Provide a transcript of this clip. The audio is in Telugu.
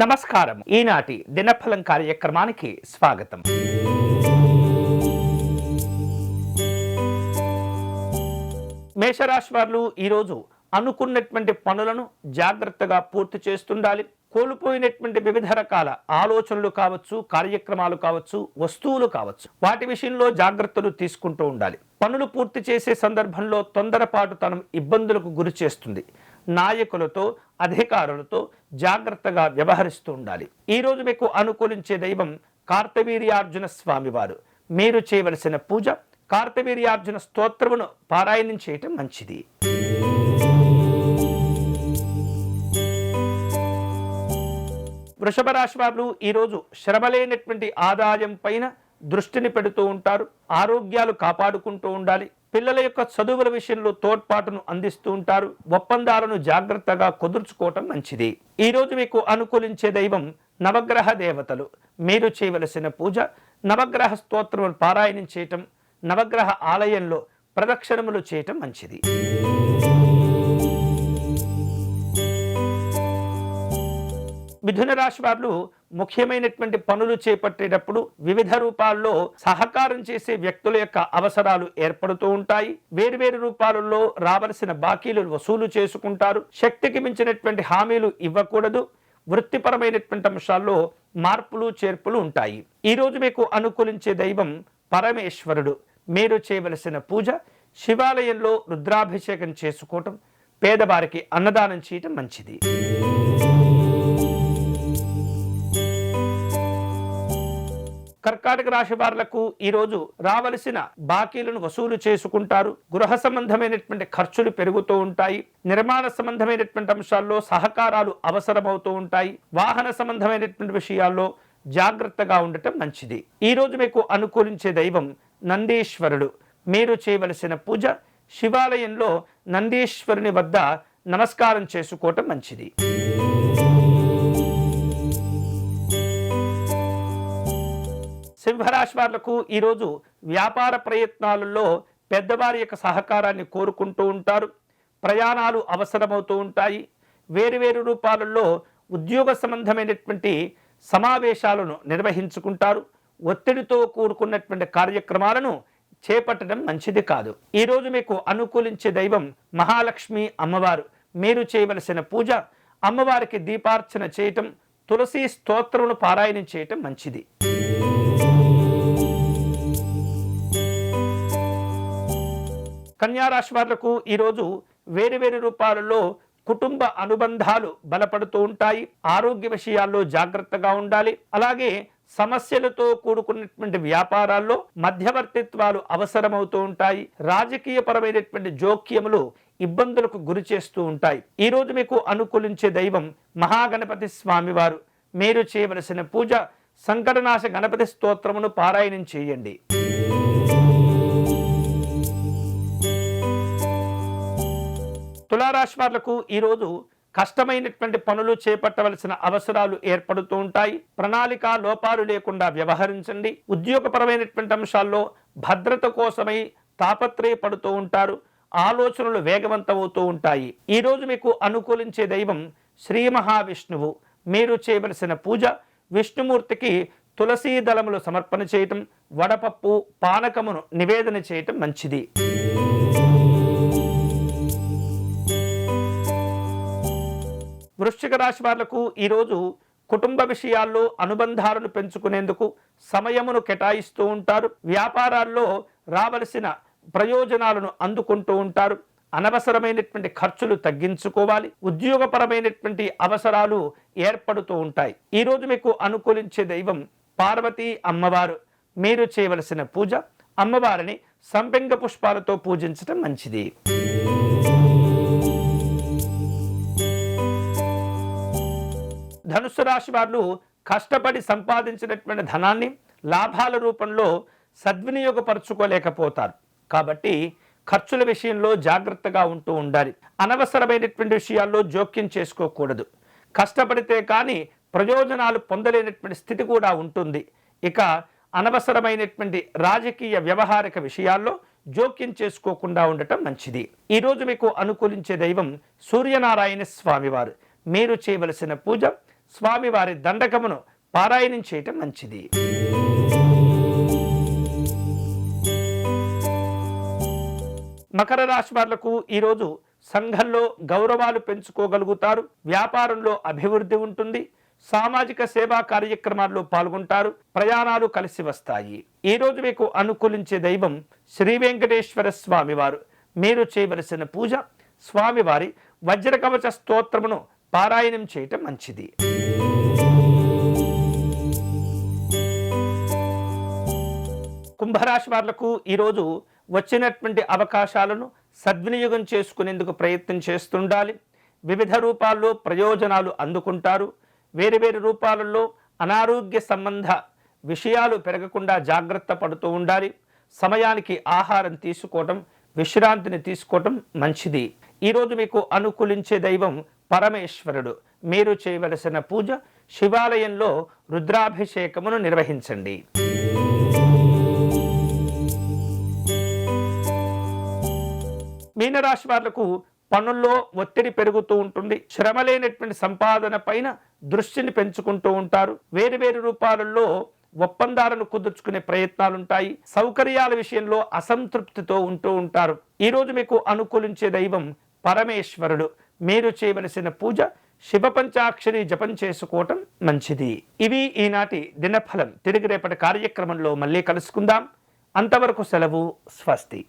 నమస్కారం. ఈనాటి దినఫలం కార్యక్రమానికి స్వాగతం. మేషరాశి వారు ఈరోజు అనుకున్నటువంటి పనులను జాగ్రత్తగా పూర్తి చేస్తుండాలి. కోల్పోయినటువంటి వివిధ రకాల ఆలోచనలు కావచ్చు, కార్యక్రమాలు కావచ్చు, వస్తువులు కావచ్చు, వాటి విషయంలో జాగ్రత్తలు తీసుకుంటూ ఉండాలి. పనులు పూర్తి చేసే సందర్భంలో తొందరపాటుతనం ఇబ్బందులకు గురి చేస్తుంది. నాయకులతో, అధికారులతో జాగ్రత్తగా వ్యవహరిస్తూ ఉండాలి. ఈరోజు మీకు అనుకూలించే దైవం కార్తవీర్యార్జున స్వామివారు. మీరు చేయవలసిన పూజ కార్తవీర్యార్జున స్తోత్రమును పారాయణం చేయటం మంచిది. వృషభ రాశి వారు ఈరోజు శ్రమలేనటువంటి ఆదాయం పైన దృష్టిని పెడుతూ ఉంటారు. ఆరోగ్యాలు కాపాడుకుంటూ ఉండాలి. పిల్లల యొక్క చదువుల విషయంలో తోడ్పాటును అందిస్తూ ఉంటారు. ఒప్పందాలను జాగ్రత్తగా కుదుర్చుకోవటం మంచిది. ఈరోజు మీకు అనుకూలించే దైవం నవగ్రహ దేవతలు. మీరు చేయవలసిన పూజ నవగ్రహ స్తోత్రములు పారాయణం చేయటం, నవగ్రహ ఆలయంలో ప్రదక్షిణములు చేయటం మంచిది. మిథున రాశి వారు ముఖ్యమైనటువంటి పనులు చేపట్టేటప్పుడు వివిధ రూపాల్లో సహకారం చేసే వ్యక్తుల యొక్క అవసరాలు ఏర్పడుతూ ఉంటాయి. వేర్వేరు రూపాలలో రావలసిన బాకీలు వసూలు చేసుకుంటారు. శక్తికి మించినటువంటి హామీలు ఇవ్వకూడదు. వృత్తిపరమైనటువంటి అంశాల్లో మార్పులు చేర్పులు ఉంటాయి. ఈరోజు మీకు అనుకూలించే దైవం పరమేశ్వరుడు. మీరు చేయవలసిన పూజ శివాలయంలో రుద్రాభిషేకం చేసుకోవటం, పేదవారికి అన్నదానం చేయటం మంచిది. కర్కాటక రాశి వారులకు ఈరోజు రావలసిన బాకీలను వసూలు చేసుకుంటారు. గృహ సంబంధమైనటువంటి ఖర్చులు పెరుగుతూ ఉంటాయి. నిర్మాణ సంబంధమైనటువంటి అంశాల్లో సహకారాలు అవసరమవుతూ ఉంటాయి. వాహన సంబంధమైనటువంటి విషయాల్లో జాగ్రత్తగా ఉండటం మంచిది. ఈరోజు మీకు అనుకూలించే దైవం నందీశ్వరుడు. మీరు చేయవలసిన పూజ శివాలయంలో నందీశ్వరుని వద్ద నమస్కారం చేసుకోవటం మంచిది. సింహరాశి వారులకు ఈరోజు వ్యాపార ప్రయత్నాలలో పెద్దవారి యొక్క సహకారాన్ని కోరుకుంటూ ఉంటారు. ప్రయాణాలు అవసరమవుతూ ఉంటాయి. వేరువేరు రూపాలలో ఉద్యోగ సంబంధమైనటువంటి సమావేశాలను నిర్వహించుకుంటారు. ఒత్తిడితో కూడుకున్నటువంటి కార్యక్రమాలను చేపట్టడం మంచిది కాదు. ఈరోజు మీకు అనుకూలించే దైవం మహాలక్ష్మి అమ్మవారు. మీరు చేయవలసిన పూజ అమ్మవారికి దీపార్చన చేయటం, తులసి స్తోత్రమును పారాయణం చేయటం మంచిది. కన్యారాశి వారులకు ఈరోజు వేరువేరు రూపాలలో కుటుంబ అనుబంధాలు బలపడుతూ ఉంటాయి. ఆరోగ్య విషయాల్లో జాగ్రత్తగా ఉండాలి. అలాగే సమస్యలతో కూడుకున్నటువంటి వ్యాపారాల్లో మధ్యవర్తిత్వాలు అవసరమవుతూ ఉంటాయి. రాజకీయ పరమైనటువంటి జోక్యములు ఇబ్బందులకు గురి చేస్తూ ఉంటాయి. ఈరోజు మీకు అనుకూలించే దైవం మహాగణపతి స్వామివారు. మీరు చేయవలసిన పూజ సంకటనాశ గణపతి స్తోత్రమును పారాయణం చేయండి. తులారాశి వారులకు ఈరోజు కష్టమైనటువంటి పనులు చేపట్టవలసిన అవసరాలు ఏర్పడుతూ ఉంటాయి. ప్రణాళిక లోపాలు లేకుండా వ్యవహరించండి. ఉద్యోగపరమైనటువంటి అంశాల్లో భద్రత కోసమై తాపత్రయపడుతూ ఉంటారు. ఆలోచనలు వేగవంతమవుతూ ఉంటాయి. ఈరోజు మీకు అనుకూలించే దైవం శ్రీ మహావిష్ణువు. మీరు చేయవలసిన పూజ విష్ణుమూర్తికి తులసీ దళములు సమర్పణ చేయటం, వడపప్పు పానకమును నివేదన చేయటం మంచిది. వృశ్చిక రాశి వారులకు ఈరోజు కుటుంబ విషయాల్లో అనుబంధాలను పెంచుకునేందుకు సమయమును కేటాయిస్తూ ఉంటారు. వ్యాపారాల్లో రావలసిన ప్రయోజనాలను అందుకుంటూ ఉంటారు. అనవసరమైనటువంటి ఖర్చులు తగ్గించుకోవాలి. ఉద్యోగపరమైనటువంటి అవసరాలు ఏర్పడుతూ ఉంటాయి. ఈరోజు మీకు అనుకూలించే దైవం పార్వతీ అమ్మవారు. మీరు చేయవలసిన పూజ అమ్మవారిని సంపెంగ పుష్పాలతో పూజించడం మంచిది. ధనుస్సు రాశి వారు కష్టపడి సంపాదించినటువంటి ధనాన్ని లాభాల రూపంలో సద్వినియోగపరచుకోలేకపోతారు. కాబట్టి ఖర్చుల విషయంలో జాగ్రత్తగా ఉంటూ ఉండాలి. అనవసరమైనటువంటి విషయాల్లో జోక్యం చేసుకోకూడదు. కష్టపడితే కానీ ప్రయోజనాలు పొందలేనటువంటి స్థితి కూడా ఉంటుంది. ఇక అనవసరమైనటువంటి రాజకీయ వ్యవహారిక విషయాల్లో జోక్యం చేసుకోకుండా ఉండటం మంచిది. ఈరోజు మీకు అనుకూలించే దైవం సూర్యనారాయణ స్వామివారు. మీరు చేయవలసిన పూజ స్వామివారి దండకమును పారాయణం చేయటం మంచిది. మకర రాశి వాళ్లకు ఈరోజు సంఘంలో గౌరవాలు పెంచుకోగలుగుతారు. వ్యాపారంలో అభివృద్ధి ఉంటుంది. సామాజిక సేవా కార్యక్రమాల్లో పాల్గొంటారు. ప్రయాణాలు కలిసి వస్తాయి. ఈరోజు మీకు అనుకూలించే దైవం శ్రీ వెంకటేశ్వర స్వామివారు. మీరు చేయవలసిన పూజ స్వామివారి వజ్రకవచ స్తోత్రమును పారాయణం చేయటం మంచిది. కుంభరాశి వాళ్లకు ఈరోజు వచ్చినటువంటి అవకాశాలను సద్వినియోగం చేసుకునేందుకు ప్రయత్నం చేస్తుండాలి. వివిధ రూపాల్లో ప్రయోజనాలు అందుకుంటారు. వేరు రూపాలలో అనారోగ్య సంబంధ విషయాలు పెరగకుండా జాగ్రత్త పడుతూ ఉండాలి. సమయానికి ఆహారం తీసుకోవటం, విశ్రాంతిని తీసుకోవటం మంచిది. ఈరోజు మీకు అనుకూలించే దైవం పరమేశ్వరుడు. మీరు చేయవలసిన పూజ శివాలయంలో రుద్రాభిషేకమును నిర్వహించండి. మీనరాశి వాళ్లకు పనుల్లో ఒత్తిడి పెరుగుతూ ఉంటుంది. శ్రమ లేనటువంటి సంపాదన పైన దృష్టిని పెంచుకుంటూ ఉంటారు. వేరు రూపాలలో ఒప్పందాలను కుదుర్చుకునే ప్రయత్నాలుంటాయి. సౌకర్యాల విషయంలో అసంతృప్తితో ఉంటూ ఉంటారు. ఈరోజు మీకు అనుకూలించే దైవం పరమేశ్వరుడు. మీరు చేయవలసిన పూజ శివ పంచాక్షరి జపం చేసుకోవటం మంచిది. ఇవి ఈనాటి దినఫలం. తిరిగి రేపటి కార్యక్రమంలో మళ్ళీ కలుసుకుందాం. అంతవరకు సెలవు. స్వస్తి.